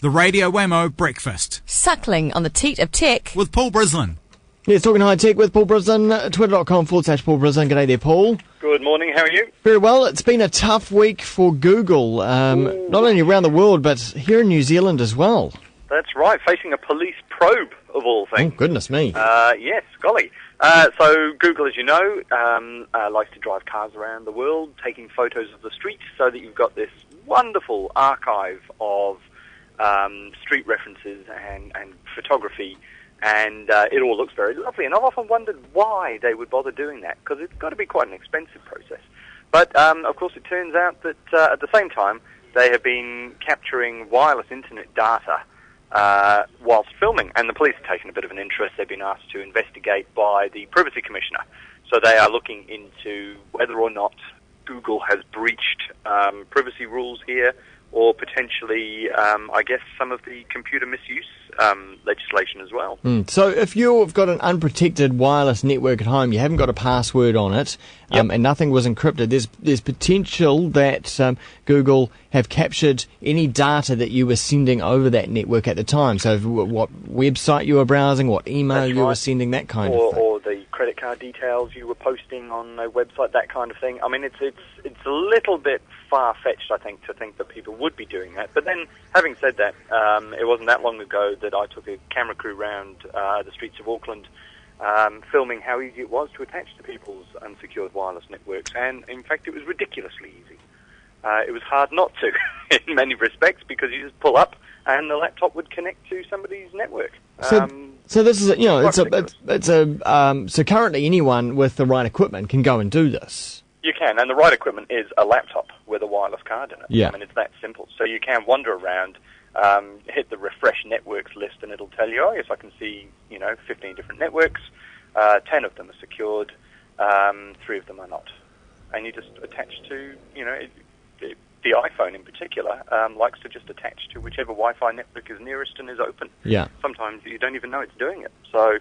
The Radio Wammo Breakfast. Suckling on the teat of tech. With Paul Brislen. Yes, talking high tech with Paul Brislen, twitter.com/Paul Brislen. G'day there, Paul. Good morning, how are you? Very well. It's been a tough week for Google, not only around the world, but here in New Zealand as well. That's right, facing a police probe, of all things. Oh, goodness me. Yes, golly. So Google, as you know, likes to drive cars around the world, taking photos of the streets so that you've got this wonderful archive of street references and photography, and it all looks very lovely. And I've often wondered why they would bother doing that, because it's got to be quite an expensive process. But, of course, it turns out that at the same time, they have been capturing wireless internet data whilst filming, and the police have taken a bit of an interest. They've been asked to investigate by the Privacy Commissioner. So they are looking into whether or not Google has breached privacy rules here, or potentially, I guess, some of the computer misuse legislation as well. So if you've got an unprotected wireless network at home, you haven't got a password on it, and nothing was encrypted, there's potential that Google have captured any data that you were sending over that network at the time. So what website you were browsing, what email you were sending, that kind of thing. Or the credit card details you were posting on a website, that kind of thing. I mean, it's a little bit far-fetched, I think, to think that people would be doing that. But then, having said that, it wasn't that long ago that I took a camera crew round the streets of Auckland, filming how easy it was to attach to people's unsecured wireless networks. And, in fact, it was ridiculously easy. It was hard not to, in many respects, because you just pull up and the laptop would connect to somebody's network. So this is, so currently anyone with the right equipment can go and do this. You can, and the right equipment is a laptop with a wireless card in it. Yeah. I mean, it's that simple. So you can wander around, hit the refresh networks list, and it'll tell you, oh, yes, I can see, 15 different networks, 10 of them are secured, 3 of them are not. And you just attach to, the iPhone in particular likes to just attach to whichever Wi-Fi network is nearest and is open. Yeah. Sometimes you don't even know it's doing it. So,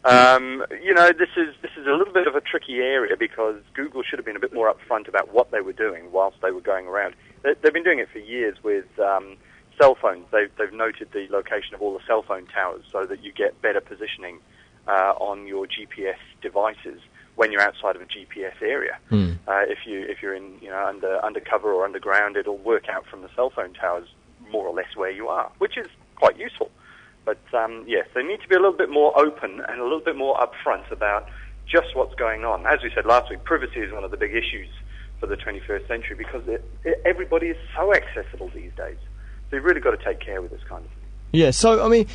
this is a little bit of a tricky area, because Google should have been a bit more upfront about what they were doing whilst they were going around. They've been doing it for years with cell phones. They've noted the location of all the cell phone towers so that you get better positioning on your GPS devices when you're outside of a GPS area. If you're in undercover or underground, it'll work out from the cell phone towers more or less where you are, which is quite useful. But yes, they need to be a little bit more open and a little bit more upfront about just what's going on. As we said last week, privacy is one of the big issues for the 21st century, because everybody is so accessible these days. So you've really got to take care with this kind of thing. Yeah, so, I mean,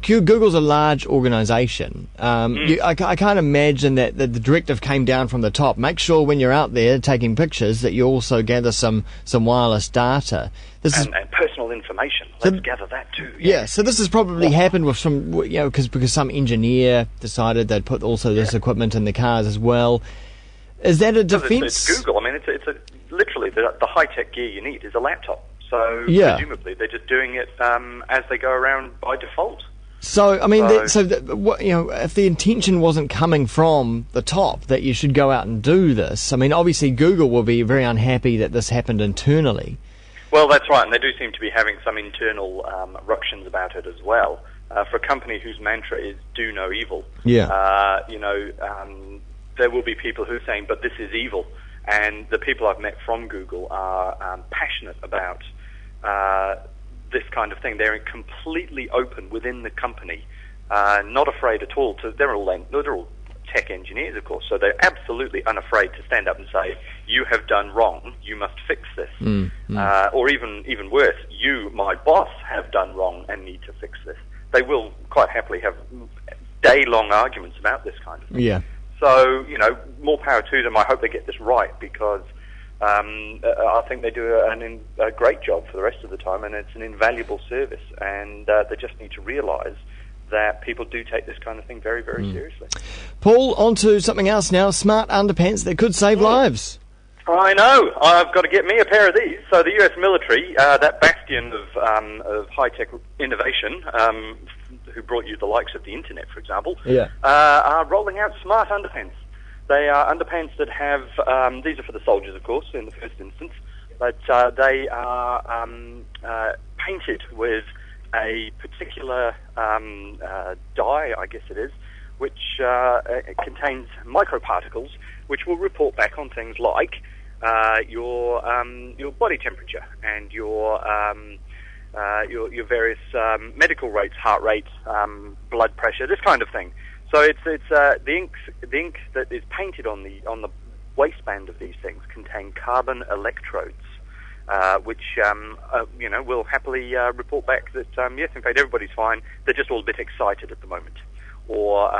Google's a large organisation. I can't imagine that the directive came down from the top. Make sure when you're out there taking pictures that you also gather some wireless data. And personal information. Let's gather that too. Yeah, so this has probably happened with some, because some engineer decided they'd put also this equipment in the cars as well. Is that a defence? It's Google. I mean, it's literally the high-tech gear you need is a laptop. So presumably they're just doing it as they go around by default. So I mean, if the intention wasn't coming from the top that you should go out and do this, I mean, obviously Google will be very unhappy that this happened internally. Well, that's right, and they do seem to be having some internal ructions about it as well. For a company whose mantra is "do no evil," there will be people who are saying, "But this is evil." And the people I've met from Google are passionate about this kind of thing. They're completely open within the company, not afraid at all. They're all tech engineers, of course, so they're absolutely unafraid to stand up and say, "You have done wrong. You must fix this." Or even worse, "You, my boss, have done wrong and need to fix this." They will quite happily have day-long arguments about this kind of thing. Yeah. So, more power to them. I hope they get this right, because I think they do a great job for the rest of the time, and it's an invaluable service. And they just need to realise that people do take this kind of thing very, very seriously. Paul, on to something else now. Smart underpants that could save lives. I know. I've got to get me a pair of these. So the US military, that bastion of high-tech innovation, who brought you the likes of the internet, for example, are rolling out smart underpants. They are underpants that have, these are for the soldiers, of course, in the first instance, but they are painted with a particular dye, I guess it is, which contains microparticles, which will report back on things like your body temperature and your various medical rates, heart rate, blood pressure, this kind of thing. So it's the ink that is painted on the waistband of these things contain carbon electrodes, which will happily report back that yes, in fact, everybody's fine. They're just all a bit excited at the moment, or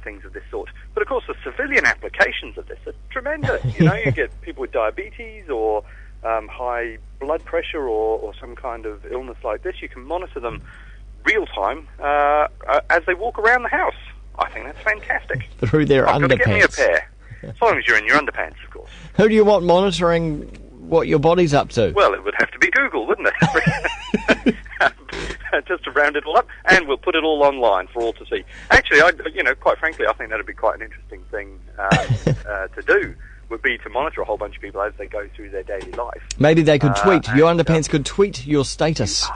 things of this sort. But of course, the civilian applications of this are tremendous. You get people with diabetes or high blood pressure or some kind of illness like this. You can monitor them real time as they walk around the house. I think that's fantastic. Through their underpants. Got to get me a pair. As long as you're in your underpants, of course. Who do you want monitoring what your body's up to? Well, it would have to be Google, wouldn't it? Just to round it all up, and we'll put it all online for all to see. Actually, quite frankly, I think that'd be quite an interesting thing to do. Would be to monitor a whole bunch of people as they go through their daily life. Maybe they could tweet. Your underpants could tweet your status.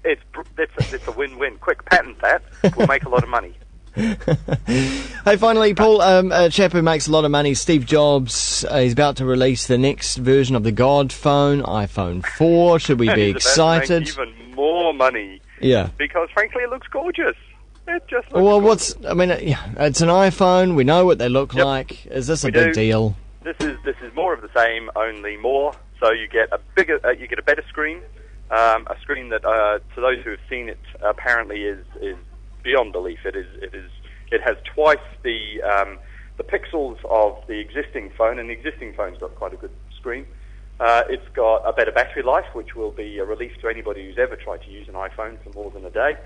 It's a win-win. Quick, patent that. We'll make a lot of money. Hey, finally, Paul, a chap who makes a lot of money, Steve Jobs, he's about to release the next version of the God phone, iPhone 4. Should we be excited? He's about to make even more money. Yeah. Because, frankly, it looks gorgeous. It just looks gorgeous. It's an iPhone. We know what they look like. Is this a big deal? This is more of the same, only more. So you get a better screen, a screen that, to those who have seen it, apparently is beyond belief. It has twice the pixels of the existing phone, and the existing phone's got quite a good screen. It's got a better battery life, which will be a relief to anybody who's ever tried to use an iPhone for more than a day.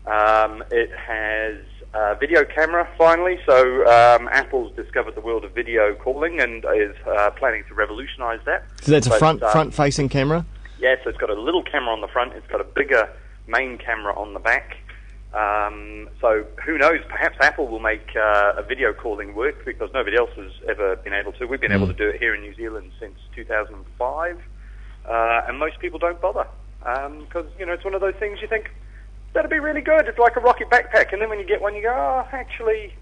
It has a video camera, finally. So Apple's discovered the world of video calling and is planning to revolutionize that. So that's a front-facing camera? Yes, it's got a little camera on the front. It's got a bigger main camera on the back. So who knows, perhaps Apple will make a video calling work, because nobody else has ever been able to. We've been able to do it here in New Zealand since 2005, and most people don't bother, because, it's one of those things you think, that'd be really good, it's like a rocket backpack, and then when you get one you go, actually,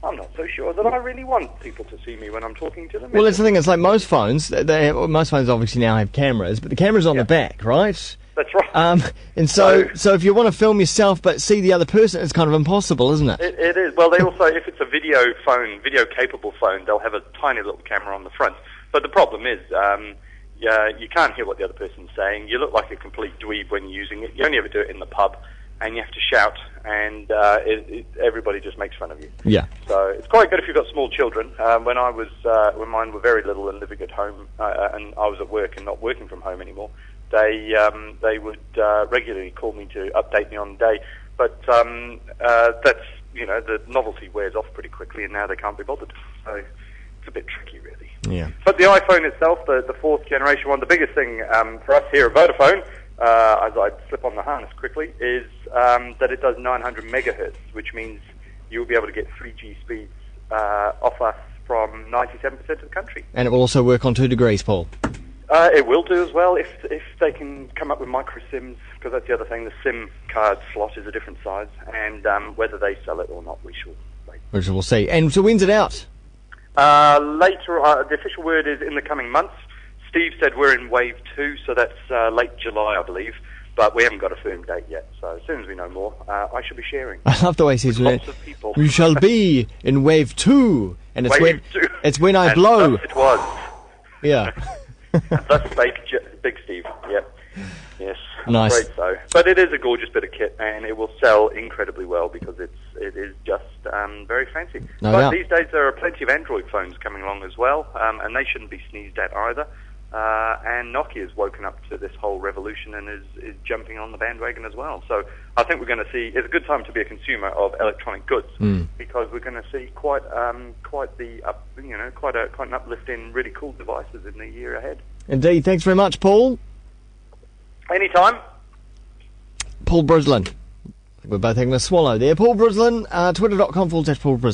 I'm not so sure that I really want people to see me when I'm talking to them. Well, that's the thing, it's like most phones, most phones obviously now have cameras, but the camera's on the back, right? That's right. And so if you want to film yourself but see the other person, it's kind of impossible, isn't it? It is. Well, they also, if it's a video-capable phone, they'll have a tiny little camera on the front. But the problem is, you can't hear what the other person's saying. You look like a complete dweeb when you're using it. You only ever do it in the pub, and you have to shout, and everybody just makes fun of you. Yeah. So it's quite good if you've got small children. When mine were very little and living at home, and I was at work and not working from home anymore, they would regularly call me to update me on the day, but that's, the novelty wears off pretty quickly, and now they can't be bothered. So it's a bit tricky, really. Yeah. But the iPhone itself, the fourth generation one, the biggest thing for us here at Vodafone, as I slip on the harness quickly, is that it does 900 megahertz, which means you'll be able to get 3G speeds off us from 97% of the country. And it will also work on 2 degrees, Paul. It will do as well if they can come up with micro SIMs, because that's the other thing. The SIM card slot is a different size, and whether they sell it or not, we shall wait. Which we'll see. And so when's it out? Later, the official word is in the coming months. Steve said we're in wave 2, so that's late July, I believe. But we haven't got a firm date yet, so as soon as we know more, I shall be sharing. I love the way he says lots of people. We shall be in wave 2, and it's when I blow. It was. Yeah. That's Big Steve. Yep. Yes. Nice. Great so. But it is a gorgeous bit of kit, and it will sell incredibly well because it is just very fancy. No doubt. These days there are plenty of Android phones coming along as well, and they shouldn't be sneezed at either. And Nokia's woken up to this whole revolution and is jumping on the bandwagon as well. So I think we're going to see, it's a good time to be a consumer of electronic goods, because we're going to see quite an uplift in really cool devices in the year ahead. Indeed. Thanks very much, Paul. Anytime. Paul Brislen. We're both having a swallow there. Paul Brislen, twitter.com/Paul Brislen.